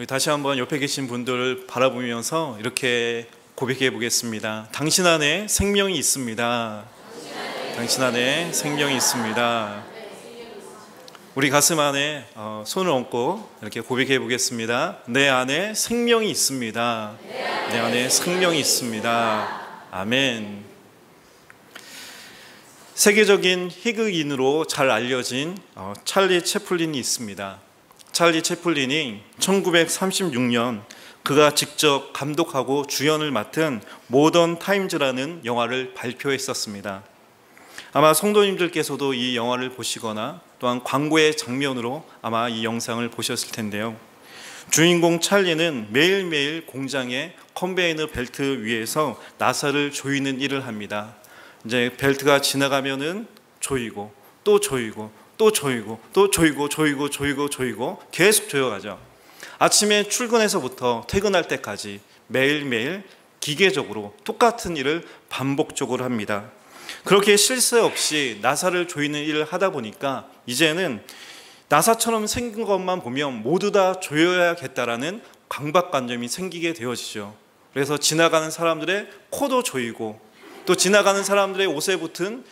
우리 다시 한번 옆에 계신 분들을 바라보면서 이렇게 고백해 보겠습니다. 당신 안에 생명이 있습니다. 당신 안에 생명이 있습니다. 우리 가슴 안에 손을 얹고 이렇게 고백해 보겠습니다. 내 안에 생명이 있습니다. 내 안에 생명이 있습니다. 아멘. 세계적인 희극인으로 잘 알려진 찰리 채플린이 있습니다. 찰리 채플린이 1936년 그가 직접 감독하고 주연을 맡은 모던 타임즈라는 영화를 발표했었습니다. 아마 성도님들께서도 이 영화를 보시거나 또한 광고의 장면으로 아마 이 영상을 보셨을 텐데요. 주인공 찰리는 매일매일 공장의 컨베이너 벨트 위에서 나사를 조이는 일을 합니다. 이제 벨트가 지나가면은 조이고 또 조이고 또 조이고 또 조이고 계속 조여가죠. 아침에 출근해서부터 퇴근할 때까지 매일매일 기계적으로 똑같은 일을 반복적으로 합니다. 그렇게 쉴 새 없이 나사를 조이는 일을 하다 보니까 이제는 나사처럼 생긴 것만 보면 모두 다 조여야겠다라는 강박관념이 생기게 되어지죠. 그래서 지나가는 사람들의 코도 조이고 또 지나가는 사람들의 옷에 붙은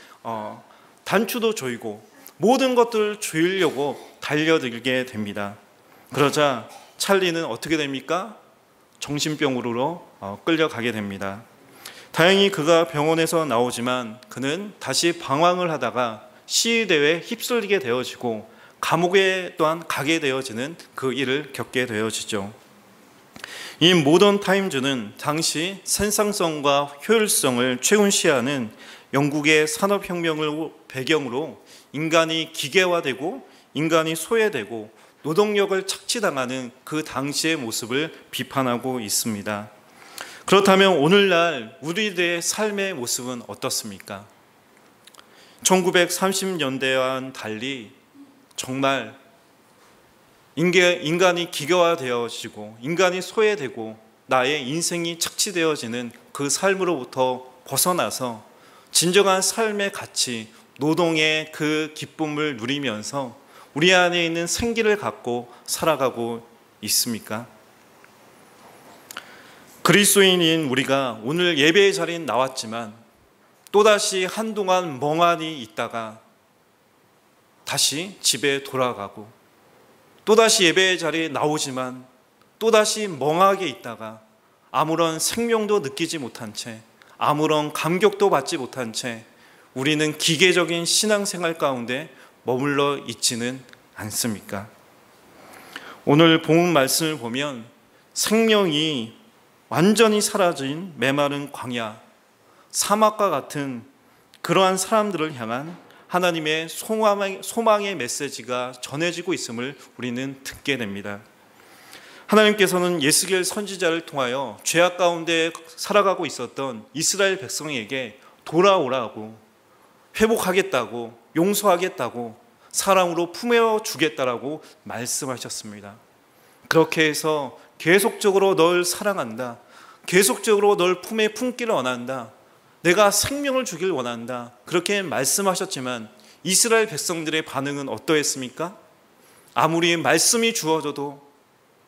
단추도 조이고 모든 것들을 조이려고 달려들게 됩니다. 그러자 찰리는 어떻게 됩니까? 정신병으로 끌려가게 됩니다. 다행히 그가 병원에서 나오지만 그는 다시 방황을 하다가 시위대에 휩쓸리게 되어지고 감옥에 또한 가게 되어지는 그 일을 겪게 되어지죠. 이 모던 타임즈는 당시 생산성과 효율성을 최우시하는 영국의 산업혁명을 배경으로 인간이 기계화되고 인간이 소외되고 노동력을 착취당하는 그 당시의 모습을 비판하고 있습니다. 그렇다면 오늘날 우리들의 삶의 모습은 어떻습니까? 1930년대와는 달리 정말 인간이 기계화되어지고 인간이 소외되고 나의 인생이 착취되어지는 그 삶으로부터 벗어나서 진정한 삶의 가치, 노동의 그 기쁨을 누리면서 우리 안에 있는 생기를 갖고 살아가고 있습니까? 그리스도인인 우리가 오늘 예배의 자리에 나왔지만 또다시 한동안 멍하니 있다가 다시 집에 돌아가고 또다시 예배의 자리에 나오지만 또다시 멍하게 있다가 아무런 생명도 느끼지 못한 채 아무런 감격도 받지 못한 채 우리는 기계적인 신앙생활 가운데 머물러 있지는 않습니까? 오늘 본문 말씀을 보면 생명이 완전히 사라진 메마른 광야, 사막과 같은 그러한 사람들을 향한 하나님의 소망의 메시지가 전해지고 있음을 우리는 듣게 됩니다. 하나님께서는 예스겔 선지자를 통하여 죄악 가운데 살아가고 있었던 이스라엘 백성에게 돌아오라고, 회복하겠다고, 용서하겠다고, 사랑으로 품어주겠다라고 말씀하셨습니다. 그렇게 해서 계속적으로 널 사랑한다, 계속적으로 널 품에 품기를 원한다, 내가 생명을 주길 원한다, 그렇게 말씀하셨지만 이스라엘 백성들의 반응은 어떠했습니까? 아무리 말씀이 주어져도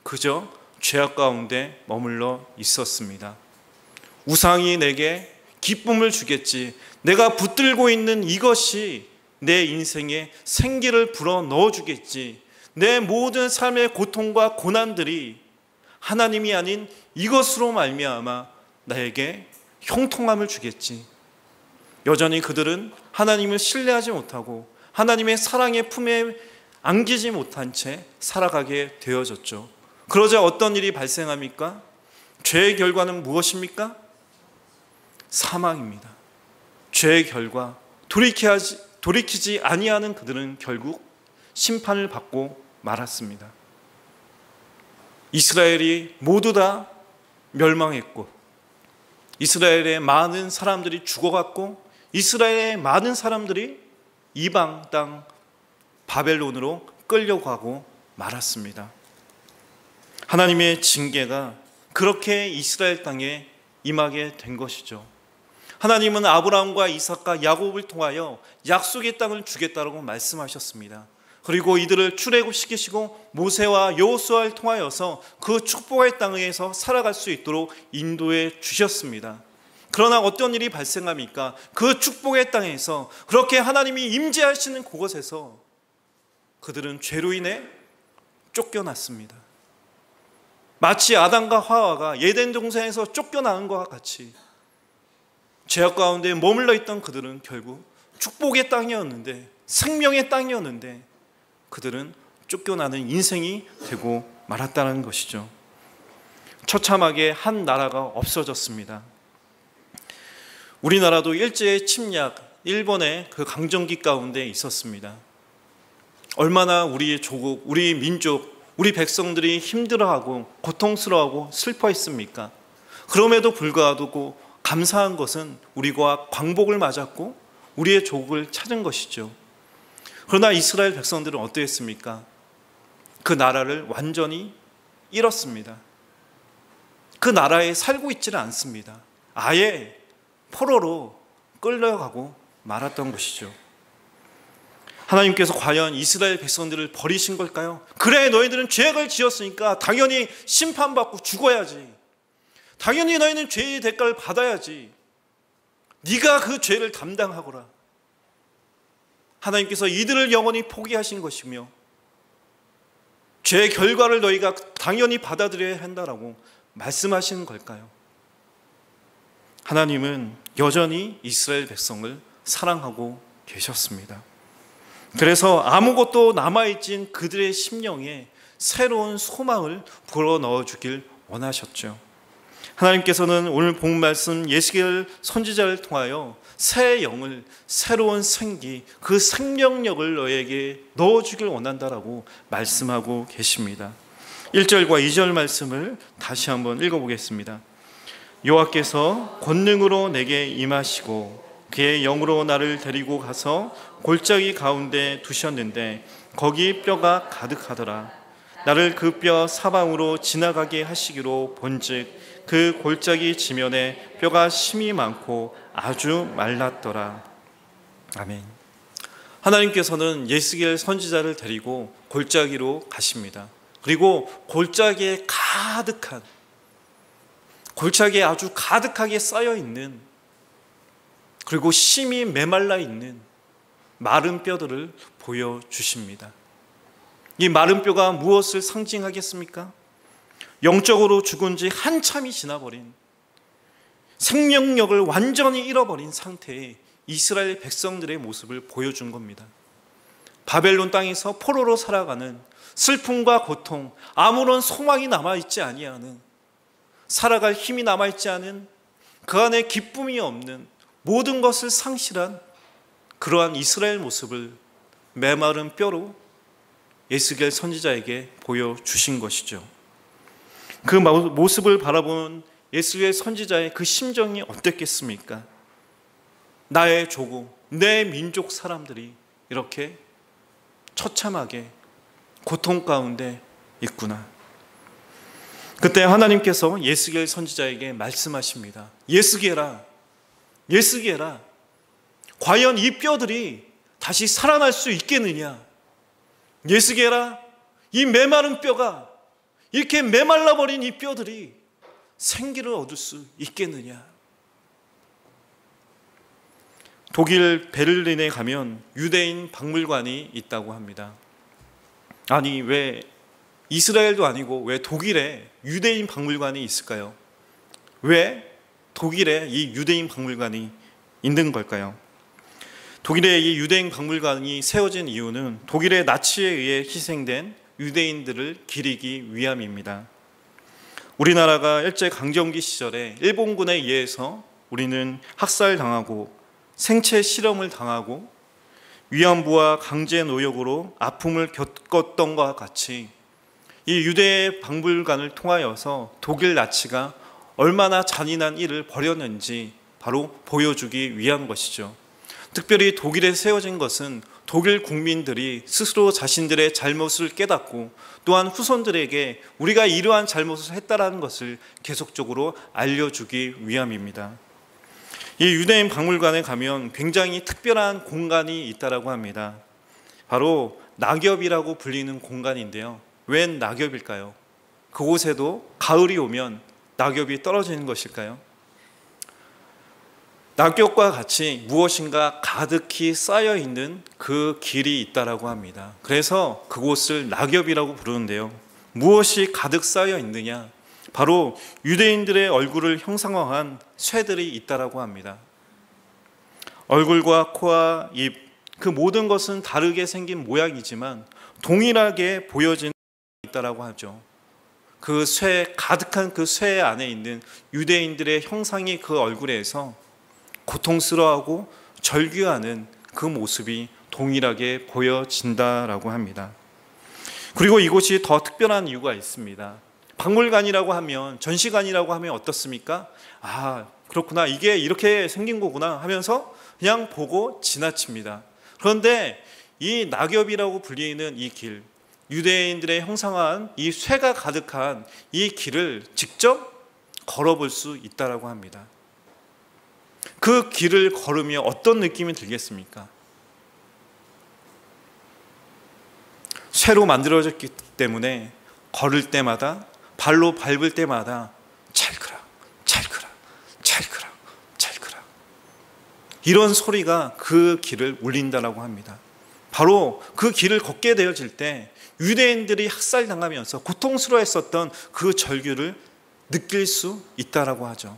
그저 죄악 가운데 머물러 있었습니다. 우상이 내게 기쁨을 주겠지, 내가 붙들고 있는 이것이 내 인생에 생기를 불어 넣어주겠지, 내 모든 삶의 고통과 고난들이 하나님이 아닌 이것으로 말미암아 나에게 형통함을 주겠지. 여전히 그들은 하나님을 신뢰하지 못하고 하나님의 사랑의 품에 안기지 못한 채 살아가게 되어졌죠. 그러자 어떤 일이 발생합니까? 죄의 결과는 무엇입니까? 사망입니다. 죄의 결과, 돌이키지 아니하는 그들은 결국 심판을 받고 말았습니다. 이스라엘이 모두 다 멸망했고 이스라엘의 많은 사람들이 죽어갔고 이스라엘의 많은 사람들이 이방 땅 바벨론으로 끌려가고 말았습니다. 하나님의 징계가 그렇게 이스라엘 땅에 임하게 된 것이죠. 하나님은 아브라함과 이삭과 야곱을 통하여 약속의 땅을 주겠다라고 말씀하셨습니다. 그리고 이들을 출애굽시키시고 모세와 여호수아를 통하여서 그 축복의 땅에서 살아갈 수 있도록 인도해 주셨습니다. 그러나 어떤 일이 발생합니까? 그 축복의 땅에서 그렇게 하나님이 임재하시는 그곳에서 그들은 죄로 인해 쫓겨났습니다. 마치 아담과 하와가 에덴 동산에서 쫓겨나는 것과 같이 죄악 가운데 머물러 있던 그들은 결국 축복의 땅이었는데, 생명의 땅이었는데 그들은 쫓겨나는 인생이 되고 말았다는 것이죠. 처참하게 한 나라가 없어졌습니다. 우리나라도 일제의 침략, 일본의 그 강점기 가운데 있었습니다. 얼마나 우리의 조국, 우리 민족, 우리 백성들이 힘들어하고 고통스러워하고 슬퍼했습니까? 그럼에도 불구하고 감사한 것은 우리가 광복을 맞았고 우리의 조국을 찾은 것이죠. 그러나 이스라엘 백성들은 어떠했습니까? 그 나라를 완전히 잃었습니다. 그 나라에 살고 있지는 않습니다. 아예 포로로 끌려가고 말았던 것이죠. 하나님께서 과연 이스라엘 백성들을 버리신 걸까요? 그래, 너희들은 죄악을 지었으니까 당연히 심판받고 죽어야지. 당연히 너희는 죄의 대가를 받아야지. 네가 그 죄를 담당하거라. 하나님께서 이들을 영원히 포기하신 것이며 죄의 결과를 너희가 당연히 받아들여야 한다라고 말씀하시는 걸까요? 하나님은 여전히 이스라엘 백성을 사랑하고 계셨습니다. 그래서 아무것도 남아있진 그들의 심령에 새로운 소망을 불어넣어 주길 원하셨죠. 하나님께서는 오늘 본 말씀 예시겔 선지자를 통하여 새 영을, 새로운 생기, 그 생명력을 너에게 넣어주길 원한다라고 말씀하고 계십니다. 1절과 2절 말씀을 다시 한번 읽어보겠습니다. 여호와께서 권능으로 내게 임하시고 그의 영으로 나를 데리고 가서 골짜기 가운데 두셨는데 거기 뼈가 가득하더라. 나를 그 뼈 사방으로 지나가게 하시기로 본즉 그 골짜기 지면에 뼈가 심이 많고 아주 말랐더라. 아멘. 하나님께서는 예스겔 선지자를 데리고 골짜기로 가십니다. 그리고 골짜기에 아주 가득하게 쌓여 있는, 그리고 심이 메말라 있는 마른 뼈들을 보여주십니다. 이 마른 뼈가 무엇을 상징하겠습니까? 영적으로 죽은 지 한참이 지나버린, 생명력을 완전히 잃어버린 상태의 이스라엘 백성들의 모습을 보여준 겁니다. 바벨론 땅에서 포로로 살아가는 슬픔과 고통, 아무런 소망이 남아있지 아니하는, 살아갈 힘이 남아있지 않은, 그 안에 기쁨이 없는, 모든 것을 상실한 그러한 이스라엘 모습을 메마른 뼈로 예스겔 선지자에게 보여주신 것이죠. 그 모습을 바라보는 예스겔 선지자의 그 심정이 어땠겠습니까? 나의 조국, 내 민족 사람들이 이렇게 처참하게 고통 가운데 있구나. 그때 하나님께서 예스겔 선지자에게 말씀하십니다. 예스겔아, 과연 이 뼈들이 다시 살아날 수 있겠느냐? 예스겔아, 이 메마른 뼈가, 이렇게 메말라버린 이 뼈들이 생기를 얻을 수 있겠느냐? 독일 베를린에 가면 유대인 박물관이 있다고 합니다. 아니, 왜 이스라엘도 아니고 왜 독일에 유대인 박물관이 있을까요? 왜 독일에 이 유대인 박물관이 있는 걸까요? 독일의 이 유대인 박물관이 세워진 이유는 독일의 나치에 의해 희생된 유대인들을 기리기 위함입니다. 우리나라가 일제강점기 시절에 일본군에 의해서 우리는 학살당하고 생체 실험을 당하고 위안부와 강제 노역으로 아픔을 겪었던 것과 같이 이 유대 박물관을 통하여서 독일 나치가 얼마나 잔인한 일을 벌였는지 바로 보여주기 위한 것이죠. 특별히 독일에 세워진 것은 독일 국민들이 스스로 자신들의 잘못을 깨닫고 또한 후손들에게 우리가 이러한 잘못을 했다라는 것을 계속적으로 알려주기 위함입니다. 이 유대인 박물관에 가면 굉장히 특별한 공간이 있다라고 합니다. 바로 낙엽이라고 불리는 공간인데요. 웬 낙엽일까요? 그곳에도 가을이 오면 낙엽이 떨어지는 것일까요? 낙엽과 같이 무엇인가 가득히 쌓여 있는 그 길이 있다라고 합니다. 그래서 그곳을 낙엽이라고 부르는데요. 무엇이 가득 쌓여 있느냐? 바로 유대인들의 얼굴을 형상화한 쇠들이 있다라고 합니다. 얼굴과 코와 입, 그 모든 것은 다르게 생긴 모양이지만 동일하게 보여지는 있다라고 하죠. 그 쇠, 가득한 그 쇠 안에 있는 유대인들의 형상이 그 얼굴에서 고통스러워하고 절규하는 그 모습이 동일하게 보여진다라고 합니다. 그리고 이곳이 더 특별한 이유가 있습니다. 박물관이라고 하면, 전시관이라고 하면 어떻습니까? 아, 그렇구나, 이게 이렇게 생긴 거구나 하면서 그냥 보고 지나칩니다. 그런데 이 낙엽이라고 불리는 이 길, 유대인들의 형상화한 이 쇠가 가득한 이 길을 직접 걸어볼 수 있다라고 합니다. 그 길을 걸으며 어떤 느낌이 들겠습니까? 쇠로 만들어졌기 때문에 걸을 때마다, 발로 밟을 때마다 찰크락, 찰크락, 찰크락, 찰크락, 이런 소리가 그 길을 울린다라고 합니다. 바로 그 길을 걷게 되어질 때 유대인들이 학살당하면서 고통스러워했었던 그 절규를 느낄 수 있다라고 하죠.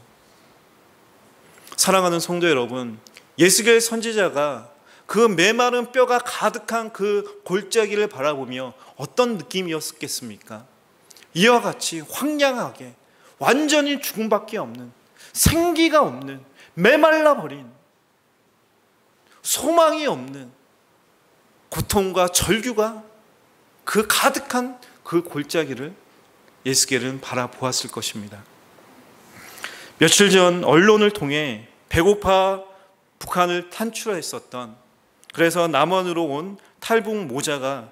사랑하는 성도 여러분, 예수겔 선지자가 그 메마른 뼈가 가득한 그 골짜기를 바라보며 어떤 느낌이었겠습니까? 이와 같이 황량하게 완전히 죽음밖에 없는, 생기가 없는, 메말라버린, 소망이 없는 고통과 절규가 그 가득한 그 골짜기를 예수겔은 바라보았을 것입니다. 며칠 전 언론을 통해 배고파 북한을 탈출했었던, 그래서 남한으로 온 탈북 모자가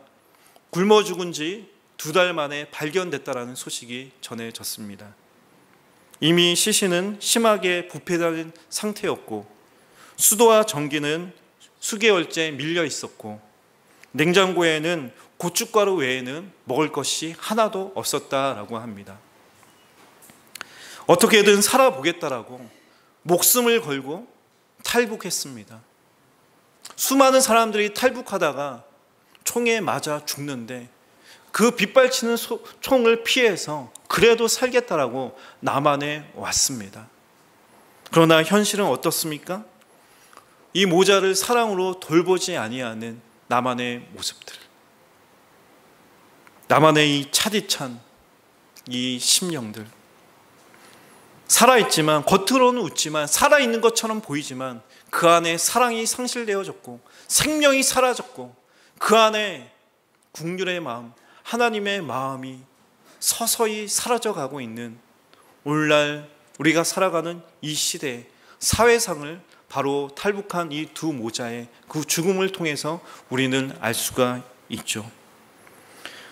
굶어 죽은 지 2달 만에 발견됐다라는 소식이 전해졌습니다. 이미 시신은 심하게 부패된 상태였고 수도와 전기는 수개월째 밀려 있었고 냉장고에는 고춧가루 외에는 먹을 것이 하나도 없었다라고 합니다. 어떻게든 살아보겠다라고 목숨을 걸고 탈북했습니다. 수많은 사람들이 탈북하다가 총에 맞아 죽는데 그 빗발치는 총을 피해서 그래도 살겠다라고 남한에 왔습니다. 그러나 현실은 어떻습니까? 이 모자를 사랑으로 돌보지 아니하는 남한의 모습들, 남한의 이 차디찬 이 심령들, 살아있지만, 겉으로는 웃지만, 살아있는 것처럼 보이지만 그 안에 사랑이 상실되어졌고 생명이 사라졌고 그 안에 국률의 마음, 하나님의 마음이 서서히 사라져가고 있는 오늘날 우리가 살아가는 이 시대의 사회상을 바로 탈북한 이 두 모자의 그 죽음을 통해서 우리는 알 수가 있죠.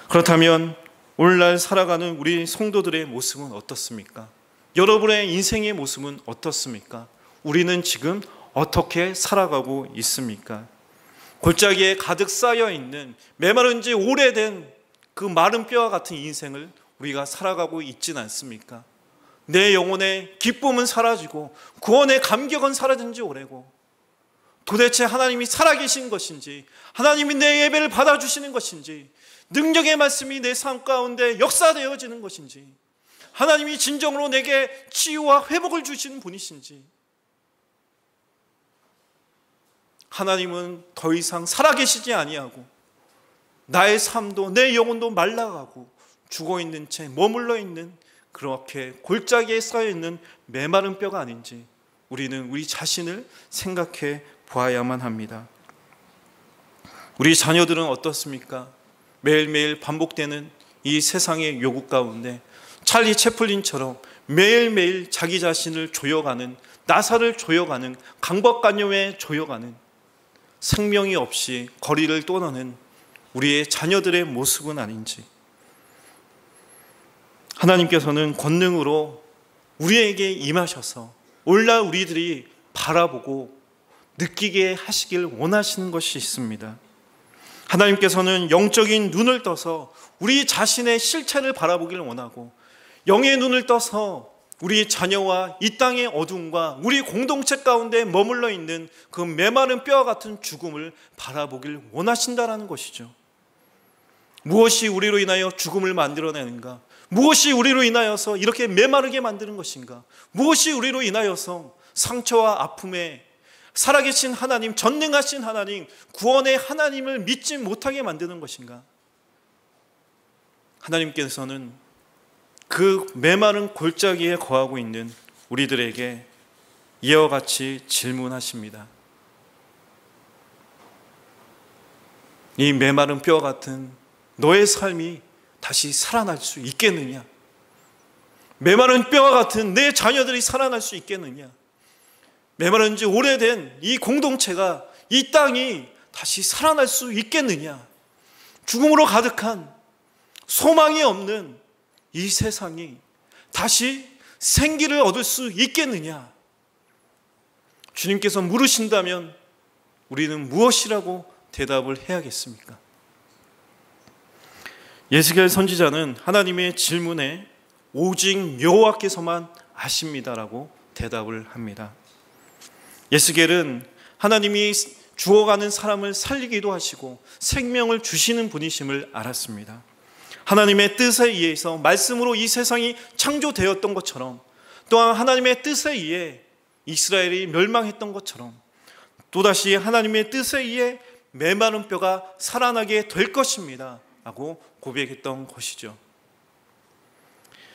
그렇다면 오늘날 살아가는 우리 성도들의 모습은 어떻습니까? 여러분의 인생의 모습은 어떻습니까? 우리는 지금 어떻게 살아가고 있습니까? 골짜기에 가득 쌓여 있는 메마른 지 오래된 그 마른 뼈와 같은 인생을 우리가 살아가고 있지는 않습니까? 내 영혼의 기쁨은 사라지고 구원의 감격은 사라진 지 오래고 도대체 하나님이 살아계신 것인지, 하나님이 내 예배를 받아주시는 것인지, 능력의 말씀이 내 삶 가운데 역사되어지는 것인지, 하나님이 진정으로 내게 치유와 회복을 주시는 분이신지, 하나님은 더 이상 살아계시지 아니하고 나의 삶도 내 영혼도 말라가고 죽어있는 채 머물러 있는, 그렇게 골짜기에 쌓여있는 메마른 뼈가 아닌지 우리는 우리 자신을 생각해 보아야만 합니다. 우리 자녀들은 어떻습니까? 매일매일 반복되는 이 세상의 요구 가운데 찰리 채플린처럼 매일매일 자기 자신을 조여가는, 나사를 조여가는, 강박관념에 조여가는, 생명이 없이 거리를 떠나는 우리의 자녀들의 모습은 아닌지, 하나님께서는 권능으로 우리에게 임하셔서 오늘날 우리들이 바라보고 느끼게 하시길 원하시는 것이 있습니다. 하나님께서는 영적인 눈을 떠서 우리 자신의 실체를 바라보기를 원하고, 영의 눈을 떠서 우리 자녀와 이 땅의 어둠과 우리 공동체 가운데 머물러 있는 그 메마른 뼈와 같은 죽음을 바라보길 원하신다라는 것이죠. 무엇이 우리로 인하여 죽음을 만들어내는가? 무엇이 우리로 인하여서 이렇게 메마르게 만드는 것인가? 무엇이 우리로 인하여서 상처와 아픔에 살아계신 하나님, 전능하신 하나님, 구원의 하나님을 믿지 못하게 만드는 것인가? 하나님께서는 그 메마른 골짜기에 거하고 있는 우리들에게 이와 같이 질문하십니다. 이 메마른 뼈 같은 너의 삶이 다시 살아날 수 있겠느냐? 메마른 뼈와 같은 내 자녀들이 살아날 수 있겠느냐? 메마른 지 오래된 이 공동체가, 이 땅이 다시 살아날 수 있겠느냐? 죽음으로 가득한 소망이 없는 이 세상이 다시 생기를 얻을 수 있겠느냐? 주님께서 물으신다면 우리는 무엇이라고 대답을 해야겠습니까? 예스겔 선지자는 하나님의 질문에 오직 여호와께서만 아십니다라고 대답을 합니다. 예스겔은 하나님이 죽어가는 사람을 살리기도 하시고 생명을 주시는 분이심을 알았습니다. 하나님의 뜻에 의해서 말씀으로 이 세상이 창조되었던 것처럼, 또한 하나님의 뜻에 의해 이스라엘이 멸망했던 것처럼, 또다시 하나님의 뜻에 의해 메마른 뼈가 살아나게 될 것입니다 라고 고백했던 것이죠.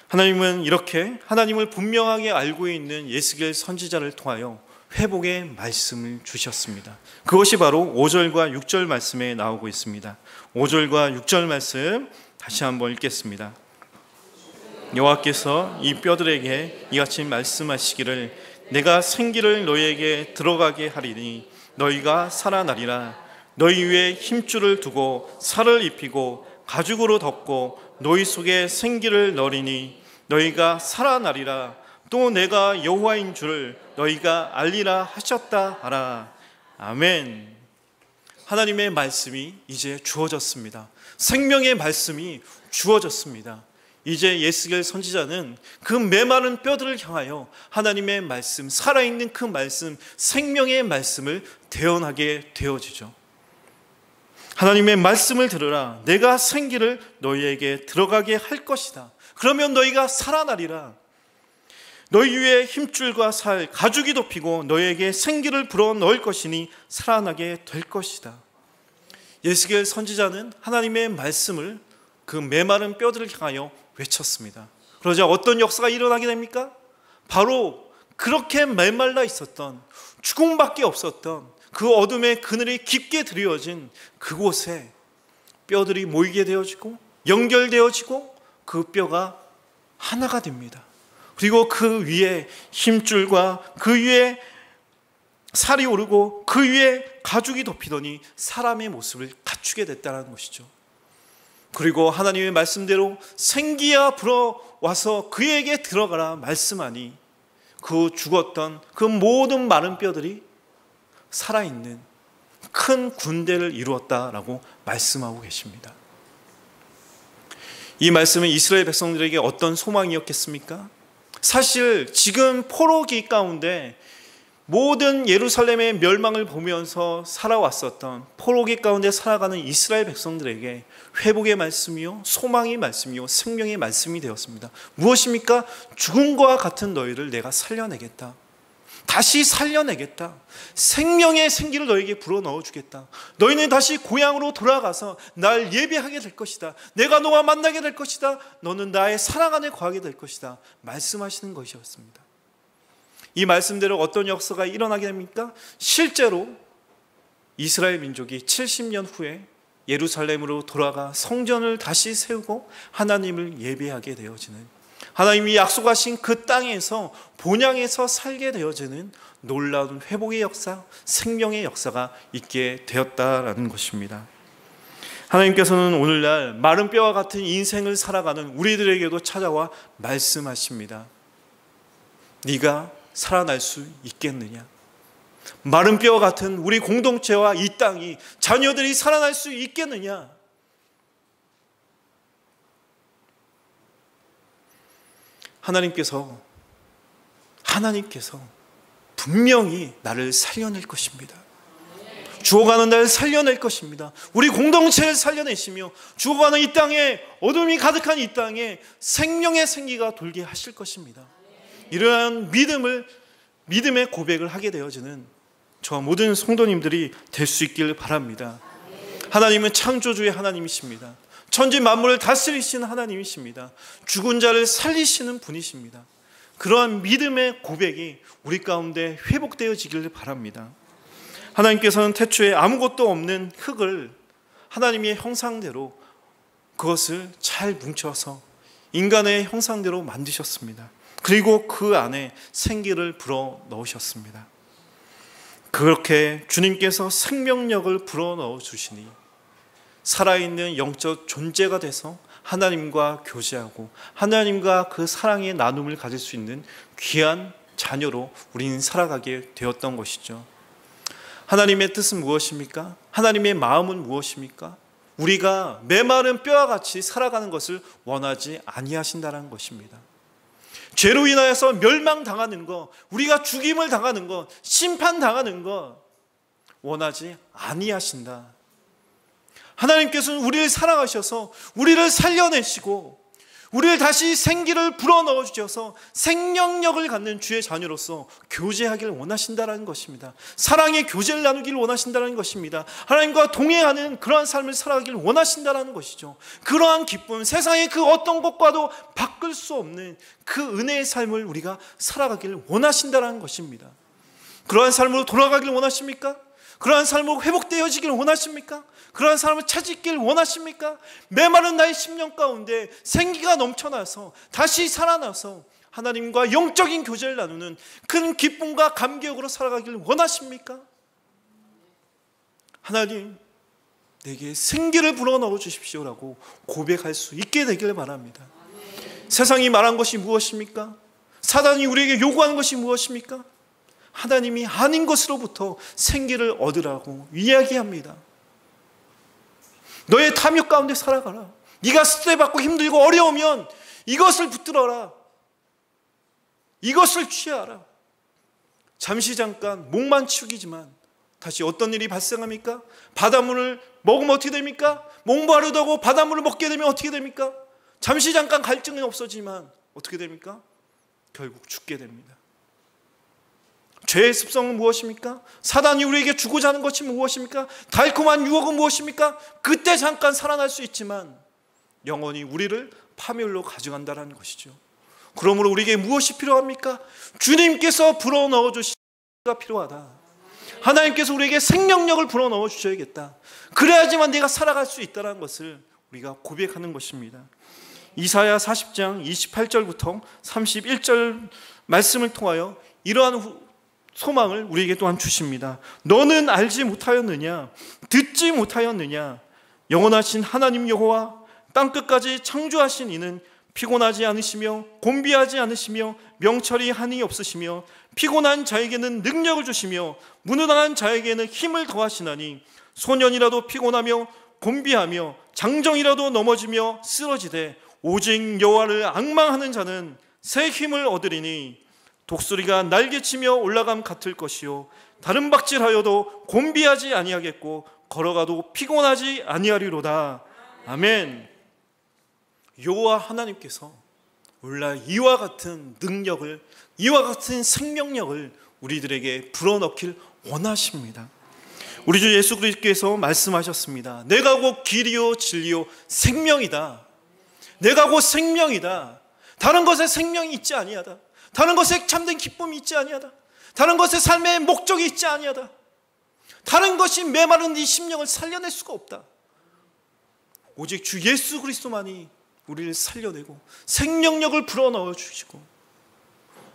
하나님은 이렇게 하나님을 분명하게 알고 있는 예스겔 선지자를 통하여 회복의 말씀을 주셨습니다. 그것이 바로 5절과 6절 말씀에 나오고 있습니다. 5절과 6절 말씀 다시 한번 읽겠습니다. 여호와께서 이 뼈들에게 이같이 말씀하시기를 내가 생기를 너희에게 들어가게 하리니 너희가 살아나리라. 너희 위에 힘줄을 두고 살을 입히고 가죽으로 덮고 너희 속에 생기를 넣으리니 너희가 살아나리라. 또 내가 여호와인 줄을 너희가 알리라 하셨다 하라. 아멘. 하나님의 말씀이 이제 주어졌습니다. 생명의 말씀이 주어졌습니다. 이제 예스겔 선지자는 그 메마른 뼈들을 향하여 하나님의 말씀, 살아있는 그 말씀, 생명의 말씀을 대언하게 되어지죠. 하나님의 말씀을 들으라. 내가 생기를 너희에게 들어가게 할 것이다. 그러면 너희가 살아나리라. 너희 위에 힘줄과 살, 가죽이 덮이고 너희에게 생기를 불어넣을 것이니 살아나게 될 것이다. 예스겔 선지자는 하나님의 말씀을 그 메마른 뼈들을 향하여 외쳤습니다. 그러자 어떤 역사가 일어나게 됩니까? 바로 그렇게 메말라 있었던, 죽음밖에 없었던 그 어둠의 그늘이 깊게 드리워진 그곳에 뼈들이 모이게 되어지고 연결되어지고 그 뼈가 하나가 됩니다. 그리고 그 위에 힘줄과 그 위에 살이 오르고 그 위에 가죽이 덮이더니 사람의 모습을 갖추게 됐다는 것이죠. 그리고 하나님의 말씀대로 생기야 불어와서 그에게 들어가라 말씀하니 그 죽었던 그 모든 마른 뼈들이 살아있는 큰 군대를 이루었다라고 말씀하고 계십니다. 이 말씀은 이스라엘 백성들에게 어떤 소망이었겠습니까? 사실 지금 포로기 가운데 모든 예루살렘의 멸망을 보면서 살아왔었던 포로기 가운데 살아가는 이스라엘 백성들에게 회복의 말씀이요, 소망의 말씀이요, 생명의 말씀이 되었습니다. 무엇입니까? 죽음과 같은 너희를 내가 살려내겠다. 다시 살려내겠다. 생명의 생기를 너에게 불어넣어 주겠다. 너희는 다시 고향으로 돌아가서 날 예배하게 될 것이다. 내가 너와 만나게 될 것이다. 너는 나의 사랑 안에 거하게 될 것이다. 말씀하시는 것이었습니다. 이 말씀대로 어떤 역사가 일어나게 됩니까? 실제로 이스라엘 민족이 70년 후에 예루살렘으로 돌아가 성전을 다시 세우고 하나님을 예배하게 되어지는, 하나님이 약속하신 그 땅에서 본향에서 살게 되어지는 놀라운 회복의 역사, 생명의 역사가 있게 되었다라는 것입니다. 하나님께서는 오늘날 마른 뼈와 같은 인생을 살아가는 우리들에게도 찾아와 말씀하십니다. 네가 살아날 수 있겠느냐? 마른 뼈와 같은 우리 공동체와 이 땅이, 자녀들이 살아날 수 있겠느냐? 하나님께서 분명히 나를 살려낼 것입니다. 죽어가는 나를 살려낼 것입니다. 우리 공동체를 살려내시며 죽어가는 이 땅에, 어둠이 가득한 이 땅에 생명의 생기가 돌게 하실 것입니다. 이러한 믿음의 고백을 하게 되어지는 저와 모든 성도님들이 될 수 있기를 바랍니다. 하나님은 창조주의 하나님이십니다. 천지 만물을 다스리시는 하나님이십니다. 죽은 자를 살리시는 분이십니다. 그러한 믿음의 고백이 우리 가운데 회복되어지기를 바랍니다. 하나님께서는 태초에 아무것도 없는 흙을 하나님의 형상대로, 그것을 잘 뭉쳐서 인간의 형상대로 만드셨습니다. 그리고 그 안에 생기를 불어 넣으셨습니다. 그렇게 주님께서 생명력을 불어 넣어 주시니 살아있는 영적 존재가 돼서 하나님과 교제하고 하나님과 그 사랑의 나눔을 가질 수 있는 귀한 자녀로 우리는 살아가게 되었던 것이죠. 하나님의 뜻은 무엇입니까? 하나님의 마음은 무엇입니까? 우리가 메마른 뼈와 같이 살아가는 것을 원하지 아니하신다는 것입니다. 죄로 인하여서 멸망당하는 것, 우리가 죽임을 당하는 것, 심판당하는 것 원하지 아니하신다. 하나님께서는 우리를 사랑하셔서 우리를 살려내시고 우리를 다시 생기를 불어넣어 주셔서 생명력을 갖는 주의 자녀로서 교제하기를 원하신다는 것입니다. 사랑의 교제를 나누기를 원하신다는 것입니다. 하나님과 동행하는 그러한 삶을 살아가기를 원하신다는 것이죠. 그러한 기쁨, 세상의 그 어떤 것과도 바꿀 수 없는 그 은혜의 삶을 우리가 살아가기를 원하신다는 것입니다. 그러한 삶으로 돌아가기를 원하십니까? 그러한 삶으로 회복되어지기를 원하십니까? 그러한 삶을 찾기를 원하십니까? 메마른 나의 심령 가운데 생기가 넘쳐나서 다시 살아나서 하나님과 영적인 교제를 나누는 큰 기쁨과 감격으로 살아가기를 원하십니까? 하나님, 내게 생기를 불어넣어 주십시오라고 고백할 수 있게 되기를 바랍니다. 세상이 말한 것이 무엇입니까? 사단이 우리에게 요구하는 것이 무엇입니까? 하나님이 아닌 것으로부터 생기를 얻으라고 이야기합니다. 너의 탐욕 가운데 살아가라. 네가 스트레스 받고 힘들고 어려우면 이것을 붙들어라. 이것을 취하라. 잠시 잠깐 목만 치우기지만 다시 어떤 일이 발생합니까? 바닷물을 먹으면 어떻게 됩니까? 목마르다고 바닷물을 먹게 되면 어떻게 됩니까? 잠시 잠깐 갈증은 없어지만 어떻게 됩니까? 결국 죽게 됩니다. 죄의 습성은 무엇입니까? 사단이 우리에게 주고자 하는 것이 무엇입니까? 달콤한 유혹은 무엇입니까? 그때 잠깐 살아날 수 있지만 영원히 우리를 파멸로 가져간다는 것이죠. 그러므로 우리에게 무엇이 필요합니까? 주님께서 불어넣어 주시기가 필요하다. 하나님께서 우리에게 생명력을 불어넣어 주셔야겠다. 그래야지만 내가 살아갈 수 있다는 것을 우리가 고백하는 것입니다. 이사야 40장 28절부터 31절 말씀을 통하여 이러한 소망을 우리에게 또한 주십니다. 너는 알지 못하였느냐? 듣지 못하였느냐? 영원하신 하나님 여호와 땅끝까지 창조하신 이는 피곤하지 않으시며 곤비하지 않으시며 명철이 한이 없으시며 피곤한 자에게는 능력을 주시며 무능한 자에게는 힘을 더하시나니 소년이라도 피곤하며 곤비하며 장정이라도 넘어지며 쓰러지되 오직 여호와를 앙망하는 자는 새 힘을 얻으리니 독수리가 날개치며 올라감 같을 것이요 다른 박질하여도 곤비하지 아니하겠고 걸어가도 피곤하지 아니하리로다. 아멘. 여호와 하나님께서 원래 이와 같은 능력을, 이와 같은 생명력을 우리들에게 불어넣길 원하십니다. 우리 주 예수 그리스도께서 말씀하셨습니다. 내가 곧 길이요 진리요 생명이다. 내가 곧 생명이다. 다른 것에 생명이 있지 아니하다. 다른 것에 참된 기쁨이 있지 아니하다. 다른 것에 삶의 목적이 있지 아니하다. 다른 것이 메마른 이 심령을 살려낼 수가 없다. 오직 주 예수 그리스도만이 우리를 살려내고 생명력을 불어넣어 주시고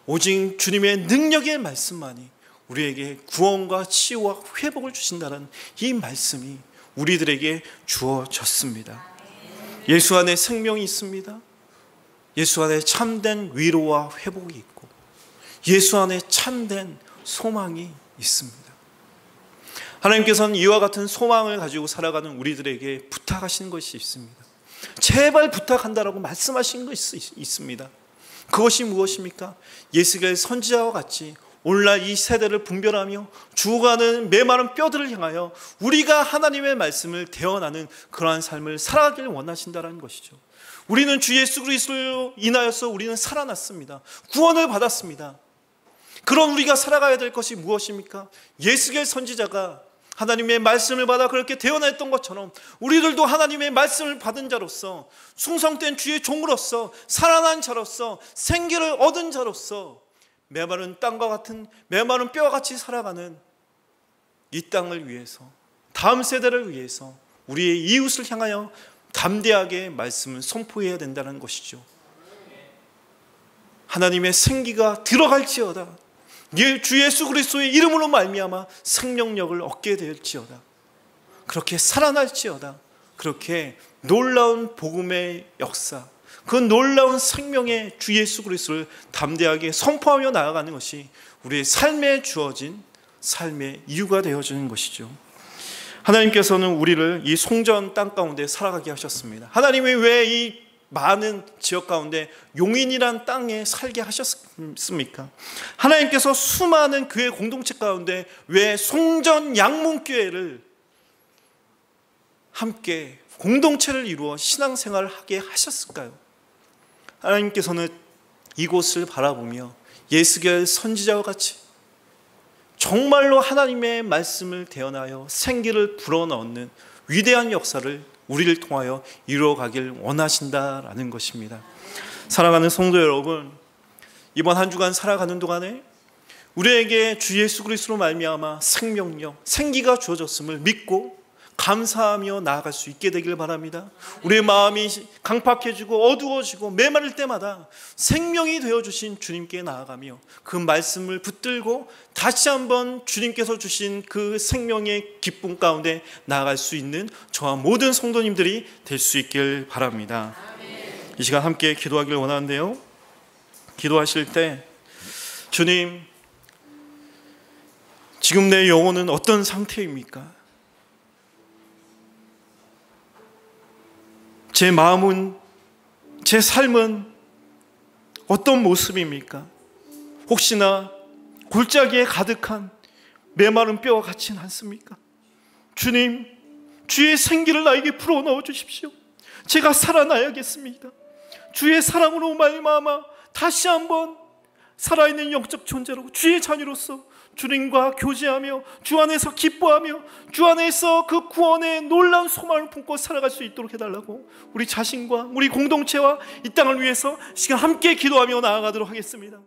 오직 주님의 능력의 말씀만이 우리에게 구원과 치유와 회복을 주신다는 이 말씀이 우리들에게 주어졌습니다. 예수 안에 생명이 있습니다. 예수 안에 참된 위로와 회복이 있고 예수 안에 참된 소망이 있습니다. 하나님께서는 이와 같은 소망을 가지고 살아가는 우리들에게 부탁하시는 것이 있습니다. 제발 부탁한다라고 말씀하신 것이 있습니다. 그것이 무엇입니까? 예수의 선지자와 같이 오늘날 이 세대를 분별하며 죽어가는 메마른 뼈들을 향하여 우리가 하나님의 말씀을 대언하는 그러한 삶을 살아가길 원하신다는 것이죠. 우리는 주 예수 그리스도로 인하여서 우리는 살아났습니다. 구원을 받았습니다. 그런 우리가 살아가야 될 것이 무엇입니까? 예수의 선지자가 하나님의 말씀을 받아 그렇게 대언했던 것처럼 우리들도 하나님의 말씀을 받은 자로서, 충성된 주의 종으로서, 살아난 자로서, 생기를 얻은 자로서 메마른 땅과 같은, 메마른 뼈와 같이 살아가는 이 땅을 위해서, 다음 세대를 위해서 우리의 이웃을 향하여 담대하게 말씀을 선포해야 된다는 것이죠. 하나님의 생기가 들어갈지어다. 주 예수 그리스도의 이름으로 말미암아 생명력을 얻게 될지어다. 그렇게 살아날지어다. 그렇게 놀라운 복음의 역사, 그 놀라운 생명의 주 예수 그리스도를 담대하게 선포하며 나아가는 것이 우리의 삶에 주어진 삶의 이유가 되어지는 것이죠. 하나님께서는 우리를 이 송전 땅 가운데 살아가게 하셨습니다. 하나님이 왜 이 많은 지역 가운데 용인이란 땅에 살게 하셨습니까? 하나님께서 수많은 교회 공동체 가운데 왜 송전 양문교회를 함께 공동체를 이루어 신앙생활을 하게 하셨을까요? 하나님께서는 이곳을 바라보며 예수의 선지자와 같이 정말로 하나님의 말씀을 대언하여 생기를 불어넣는 위대한 역사를 우리를 통하여 이루어가길 원하신다라는 것입니다. 사랑하는 성도 여러분, 이번 한 주간 살아가는 동안에 우리에게 주 예수 그리스도로 말미암아 생명력, 생기가 주어졌음을 믿고 감사하며 나아갈 수 있게 되길 바랍니다. 우리의 마음이 강팍해지고 어두워지고 메마를 때마다 생명이 되어주신 주님께 나아가며 그 말씀을 붙들고 다시 한번 주님께서 주신 그 생명의 기쁨 가운데 나아갈 수 있는 저와 모든 성도님들이 될 수 있길 바랍니다. 이 시간 함께 기도하길 원하는데요, 기도하실 때 주님, 지금 내 영혼은 어떤 상태입니까? 제 마음은, 제 삶은 어떤 모습입니까? 혹시나 골짜기에 가득한 메마른 뼈와 같지는 않습니까? 주님, 주의 생기를 나에게 불어넣어 주십시오. 제가 살아나야겠습니다. 주의 사랑으로 말미암아 다시 한번 살아있는 영적 존재로 주의 자녀로서 주님과 교제하며 주 안에서 기뻐하며 주 안에서 그 구원의 놀라운 소망을 품고 살아갈 수 있도록 해달라고 우리 자신과 우리 공동체와 이 땅을 위해서 시간 함께 기도하며 나아가도록 하겠습니다.